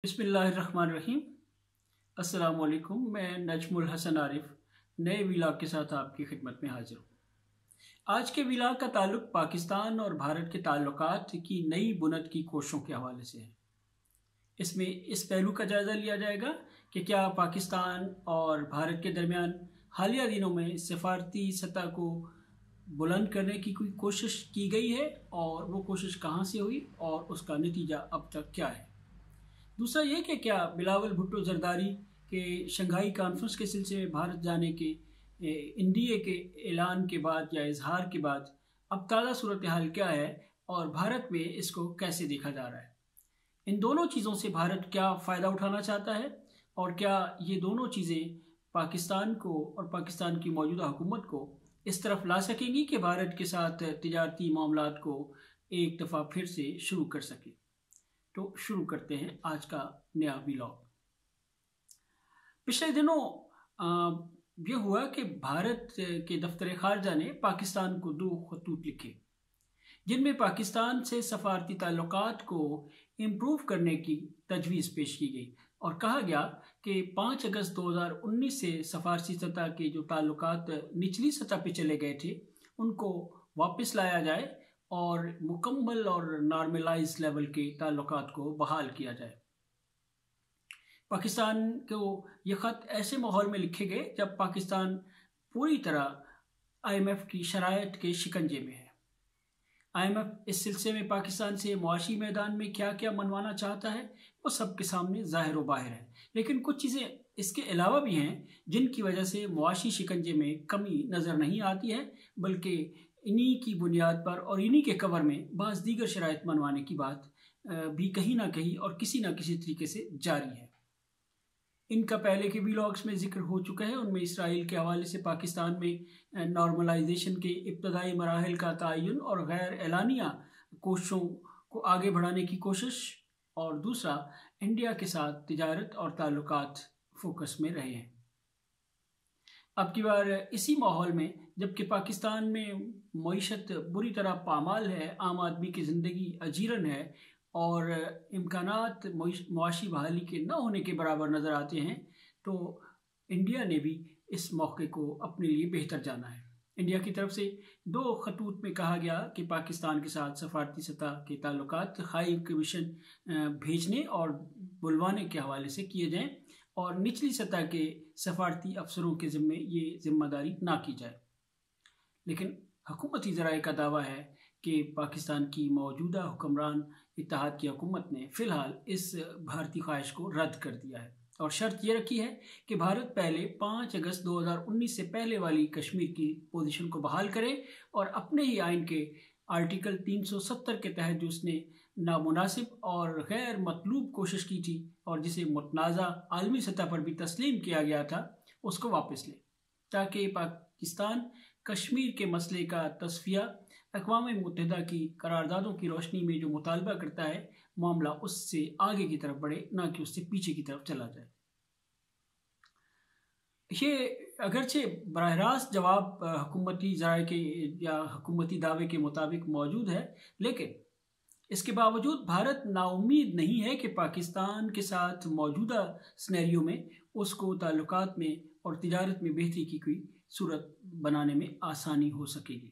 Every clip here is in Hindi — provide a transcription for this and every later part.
बिस्मिल्लाहिर्रहमानिर्रहीम। अस्सलाम वालेकुम। मैं नजमुल हसन आरिफ नए विलाग के साथ आपकी खिदमत में हाजिर हूँ। आज के विलाग का ताल्लुक पाकिस्तान और भारत के ताल्लुकात की नई बुनद की कोशिशों के हवाले से है। इसमें इस पहलू का जायज़ा लिया जाएगा कि क्या पाकिस्तान और भारत के दरमियान हालिया दिनों में सफारती सतह को बुलंद करने की कोई कोशिश की गई है और वो कोशिश कहाँ से हुई और उसका नतीजा अब तक क्या है। दूसरा ये कि क्या बिलावल भुट्टो जरदारी के शंघाई कॉन्फ्रेंस के सिलसिले में भारत जाने के एनडीए के ऐलान के बाद या इजहार के बाद अब ताज़ा सूरत हाल क्या है और भारत में इसको कैसे देखा जा रहा है। इन दोनों चीज़ों से भारत क्या फ़ायदा उठाना चाहता है और क्या ये दोनों चीज़ें पाकिस्तान को और पाकिस्तान की मौजूदा हुकूमत को इस तरफ ला सकेंगी कि भारत के साथ तिजारती मामलात को एक दफ़ा फिर से शुरू कर सके। तो शुरू करते हैं आज का नया व्लॉग। पिछले दिनों ये हुआ कि भारत के दफ्तर खारजा ने पाकिस्तान को 2 खतूत लिखे जिनमें पाकिस्तान से सफारती ताल्लुकात को इम्प्रूव करने की तजवीज़ पेश की गई और कहा गया कि 5 अगस्त 2019 से सफारती सतह के जो ताल्लुकात निचली सतह पर चले गए थे उनको वापस लाया जाए और मुकम्मल और नॉर्मलाइज लेवल के ताल्लुकात को बहाल किया जाए। पाकिस्तान को ये ख़त ऐसे माहौल में लिखे गए जब पाकिस्तान पूरी तरह IMF की शराइत के शिकंजे में है। IMF इस सिलसिले में पाकिस्तान से मुआशी मैदान में क्या क्या मनवाना चाहता है वो सबके सामने ज़ाहिर व बाहिर है, लेकिन कुछ चीज़ें इसके अलावा भी हैं जिनकी वजह से मुआशी शिकंजे में कमी नज़र नहीं आती है, बल्कि इन्हीं की बुनियाद पर और इन्हीं के कवर में बाज़ दीगर शराइत मनवाने की बात भी कहीं ना कहीं और किसी न किसी तरीके से जारी है। इनका पहले के व्लॉग्स में जिक्र हो चुका है। उनमें इसराइल के हवाले से पाकिस्तान में नॉर्मलाइजेशन के इब्तदाई मराहल का तयन और गैर एलानिया कोशिशों को आगे बढ़ाने की कोशिश, और दूसरा इंडिया के साथ तिजारत और ताल्लुकात फोकस में रहे हैं। अब की बार इसी माहौल में जबकि पाकिस्तान में मईशत बुरी तरह पामाल है, आम आदमी की ज़िंदगी अजीरन है और इम्कानात मुआशी बहाली के न होने के बराबर नज़र आते हैं, तो इंडिया ने भी इस मौके को अपने लिए बेहतर जाना है। इंडिया की तरफ से 2 खतूत में कहा गया कि पाकिस्तान के साथ सफारती सतह के ताल्लुकात हाई कमीशन भेजने और बुलवाने के हवाले से किए जाएँ और निचली सतह के सफारती अफसरों के ज़िम्मे ये जिम्मेदारी ना की जाए। लेकिन हुकूमती ज़राए का दावा है कि पाकिस्तान की मौजूदा हुक्मरान इत्तेहाद की हुकूमत ने फ़िलहाल इस भारतीय ख्वाहिश को रद्द कर दिया है और शर्त ये रखी है कि भारत पहले 5 अगस्त 2019 से पहले वाली कश्मीर की पोजीशन को बहाल करे और अपने ही आइन के आर्टिकल 370 के तहत जो उसने नामुनासिब और गैर मतलूब कोशिश की थी और जिसे मुतनाज़ा आलमी सतह पर भी तस्लीम किया गया था उसको वापस ले, ताकि पाकिस्तान कश्मीर के मसले का तस्फिया अक़वाम मुत्तहिदा की करारदादों की रोशनी में जो मुतालबा करता है, मामला उससे आगे की तरफ बढ़े, ना कि उससे पीछे की तरफ चला जाए। ये अगरचे बराह रास्त जवाब हुकूमती ज़राए के या हुकूमती दावे के मुताबिक मौजूद है, लेकिन इसके बावजूद भारत नाउम्मीद नहीं है कि पाकिस्तान के साथ मौजूदा सिनेरियो में उसको ताल्लुकात में और तिजारत में बेहतरी की कोई सूरत बनाने में आसानी हो सकेगी।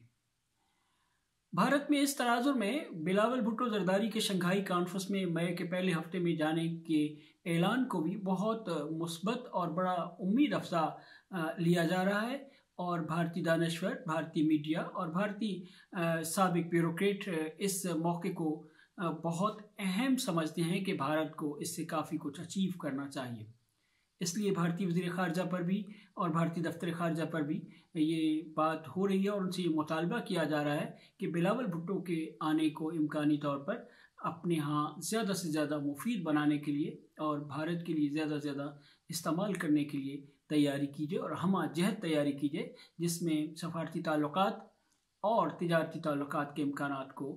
भारत में इस तनाजुर में बिलावल भुट्टो जरदारी के शंघाई कॉन्फ्रेंस में मई के पहले हफ्ते में जाने के ऐलान को भी बहुत मुस्बत और बड़ा उम्मीद अफजा लिया जा रहा है और भारतीय दानश्वर, भारतीय मीडिया और भारतीय साबिक ब्यूरोक्रेट इस मौके को बहुत अहम समझते हैं कि भारत को इससे काफ़ी कुछ अचीव करना चाहिए। इसलिए भारतीय वज़ीर ख़ारजा पर भी और भारतीय दफ्तर ख़ारजा पर भी ये बात हो रही है और उनसे ये मुतालबा किया जा रहा है कि बिलावल भुट्टो के आने को इम्कानी तौर पर अपने यहाँ ज़्यादा से ज़्यादा मुफीद बनाने के लिए और भारत के लिए ज़्यादा से ज़्यादा इस्तेमाल करने के लिए तैयारी कीजिए और हम जहद तैयारी कीजिए, जिसमें सफारती ताल्लुकात और तिजारती ताल्लुकात के इम्कानात को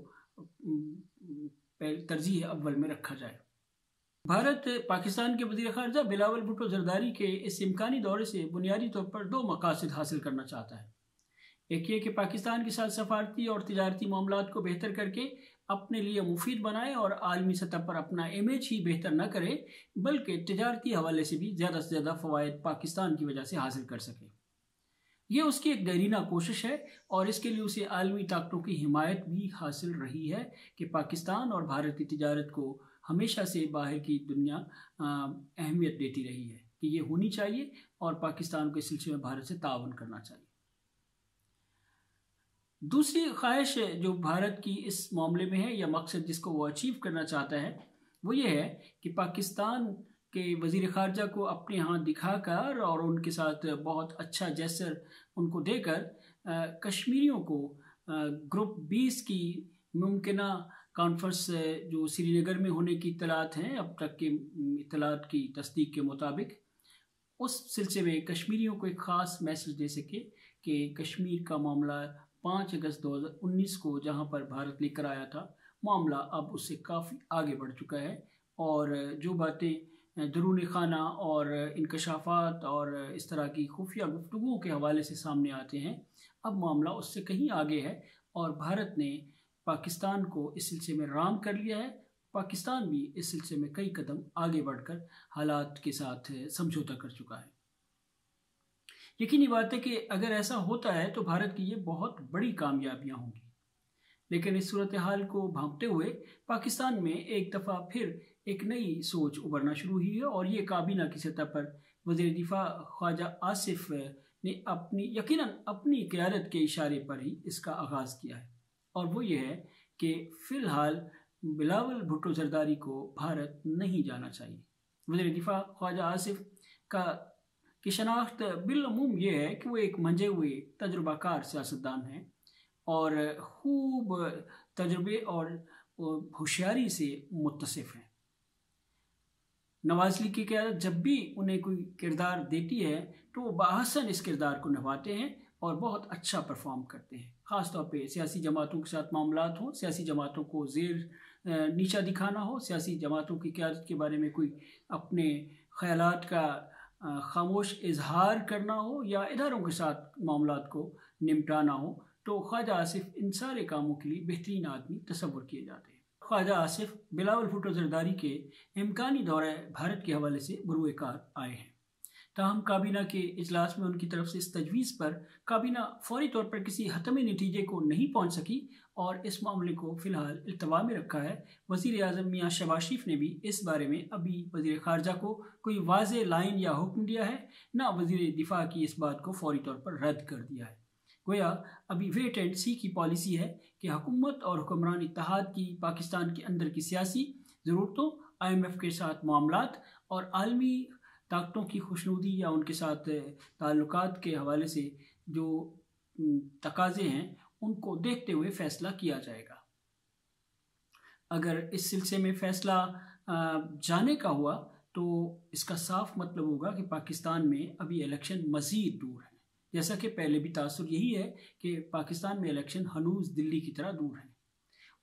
तरजीह अव्वल में रखा जाए। भारत पाकिस्तान के वज़ीर ख़ारजा बिलावल भुट्टो जरदारी के इस इम्कानी दौरे से बुनियादी तौर पर 2 मकासद हासिल करना चाहता है। एक ये कि पाकिस्तान के साथ सफारती और तिजारती मामलात को बेहतर करके अपने लिए मुफीद बनाए और आलमी सतह पर अपना इमेज ही बेहतर न करे, बल्कि तिजारती हवाले से भी ज़्यादा से ज़्यादा फ़वाइद पाकिस्तान की वजह से हासिल कर सके। ये उसकी एक देरीना कोशिश है और इसके लिए उसे आलमी ताकतों की हिमायत भी हासिल रही है कि पाकिस्तान और भारत की तिजारत को हमेशा से बाहर की दुनिया अहमियत देती रही है कि ये होनी चाहिए और पाकिस्तान को इस सिलसिले में भारत से ताउन करना चाहिए। दूसरी ख्वाहिश जो भारत की इस मामले में है या मकसद जिसको वो अचीव करना चाहता है वो ये है कि पाकिस्तान के वज़ीर ख़ारजा को अपने यहाँ दिखाकर और उनके साथ बहुत अच्छा जेस्चर उनको देकर कश्मीरियों को ग्रुप 20 की मुमकिना कॉन्फ्रेंस जो श्रीनगर में होने की इत्तलात हैं, अब तक के इत्तलात की तस्दीक के मुताबिक, उस सिलसिले में कश्मीरियों को एक ख़ास मैसेज दे सके कि कश्मीर का मामला 5 अगस्त 2019 को जहाँ पर भारत लेकर आया था, मामला अब उससे काफ़ी आगे बढ़ चुका है और जो बातें दरून खाना और इंकशाफात और इस तरह की खुफिया गुफ्तगुओं के हवाले से सामने आते हैं, अब मामला उससे कहीं आगे है और भारत ने पाकिस्तान को इस सिलसिले में राम कर लिया है। पाकिस्तान भी इस सिलसिले में कई कदम आगे बढ़कर हालात के साथ समझौता कर चुका है। यकीनी बात है कि अगर ऐसा होता है तो भारत की ये बहुत बड़ी कामयाबियां होंगी, लेकिन इस सूरत हाल को भांपते हुए पाकिस्तान में एक दफ़ा फिर एक नई सोच उभरना शुरू हुई है और ये काबीना की सतह पर वज़ीर दिफा ख्वाजा आसिफ ने यकीनन अपनी क़यादत के इशारे पर ही इसका आगाज़ किया है और वो ये है कि फ़िलहाल बिलावल भुट्टो ज़रदारी को भारत नहीं जाना चाहिए। वज़ीर दिफा ख्वाजा आसिफ की शनाख्त बिलअमूम ये है कि वो एक मंजे हुए तजुर्बाकार सियासतदान हैं और खूब तजुर्बे और होशियारी से मुत्तसिफ हैं। नवाज लीग की क़यादत जब भी उन्हें कोई किरदार देती है तो वो बाहसन इस किरदार को निभाते हैं और बहुत अच्छा परफॉर्म करते हैं। ख़ास तौर पे सियासी जमातों के साथ मामलात हों, सियासी जमातों को ज़ेर नीचा दिखाना हो, सियासी जमातों की क़यादत के बारे में कोई अपने ख़यालात का खामोश इजहार करना हो या इदारों के साथ मामलात को निपटाना हो, तो ख्वाजा आसिफ इन सारे कामों के लिए बेहतरीन आदमी तस्वुर किए जाते हैं। ख्वाजा आसिफ बिलावल भुट्टो ज़रदारी के इम्कानी दौरे भारत के हवाले से बुरुएकार आए हैं। ताहम काबीना के इजलास में उनकी तरफ से इस तजवीज़ पर काबीना फौरी तौर पर किसी हतमी नतीजे को नहीं पहुँच सकी और इस मामले को फ़िलहाल इल्तवा में रखा है। वज़ीर आज़म मियाँ शहबाज शरीफ ने भी इस बारे में अभी वज़ीर ख़ारजा को कोई वाज़ेह लाइन या हुक्म दिया है, ना वज़ीर दिफा की इस बात को फौरी तौर पर रद्द कर दिया है। गोया अभी वेट एंड सी की पॉलिसी है कि हुकूमत और हुक्मरान इत्तेहाद की पाकिस्तान के अंदर की सियासी ज़रूरतों, IMF के साथ मामलात और आलमी ताकतों की खुशनुदी या उनके साथ ताल्लुकात के हवाले से जो तकाज़े हैं उनको देखते हुए फ़ैसला किया जाएगा। अगर इस सिलसिले में फ़ैसला जाने का हुआ तो इसका साफ मतलब होगा कि पाकिस्तान में अभी इलेक्शन मज़ीद दूर है। जैसा कि पहले भी तासुर यही है कि पाकिस्तान में इलेक्शन हनूज़ दिल्ली की तरह दूर है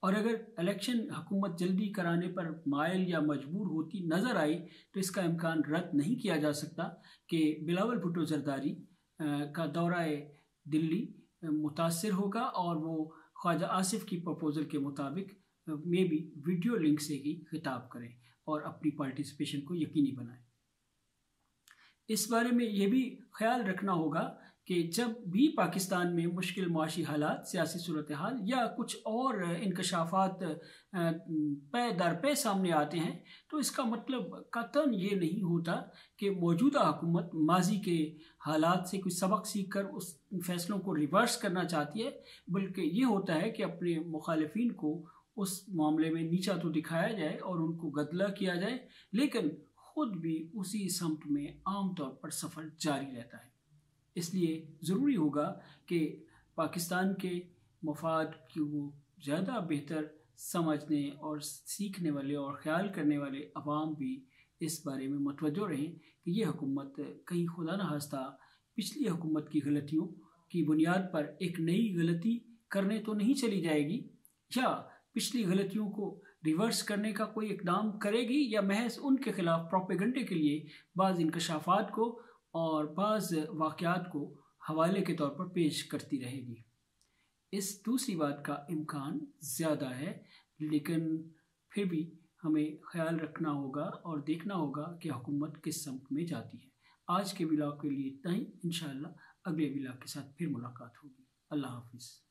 और अगर इलेक्शन हुकूमत जल्दी कराने पर मायल या मजबूर होती नज़र आई तो इसका इम्कान रद्द नहीं किया जा सकता कि बिलावल भुट्टो ज़रदारी का दौरा दिल्ली मुतासिर होगा और वो ख्वाजा आसिफ की प्रपोज़ल के मुताबिक में भी वीडियो लिंक से ही खिताब करें और अपनी पार्टिसिपेशन को यकीनी बनाएं। इस बारे में ये भी ख्याल रखना होगा कि जब भी पाकिस्तान में मुश्किल माशी हालात, सियासी सूरत हाल या कुछ और इंकशाफात पे दर पे सामने आते हैं तो इसका मतलब कतन ये नहीं होता कि मौजूदा हुकूमत माजी के हालात से कुछ सबक सीख कर उस फैसलों को रिवर्स करना चाहती है, बल्कि ये होता है कि अपने मुखालिफिन को उस मामले में नीचा तो दिखाया जाए और उनको गदला किया जाए, लेकिन खुद भी उसी समत में आम तौर पर सफ़र जारी रहता है। इसलिए ज़रूरी होगा कि पाकिस्तान के मफाद की वो ज़्यादा बेहतर समझने और सीखने वाले और ख्याल करने वाले अवाम भी इस बारे में मुतवज्जो रहें कि ये हुकूमत कहीं खुदा न खास्ता पिछली हुकूमत की गलतियों की बुनियाद पर एक नई गलती करने तो नहीं चली जाएगी या पिछली गलतियों को रिवर्स करने का कोई इकदाम करेगी या महज उनके खिलाफ प्रोपेगेंडे के लिए बाज़ इंकशाफात को और बाज़ वाक़यात को हवाले के तौर पर पेश करती रहेगी। इस दूसरी बात का इम्कान ज़्यादा है लेकिन फिर भी हमें ख्याल रखना होगा और देखना होगा कि हुकूमत किस समत में जाती है। आज के व्लॉग के लिए इतना ही। इंशाअल्लाह अगले व्लॉग के साथ फिर मुलाकात होगी। अल्लाह हाफिज़।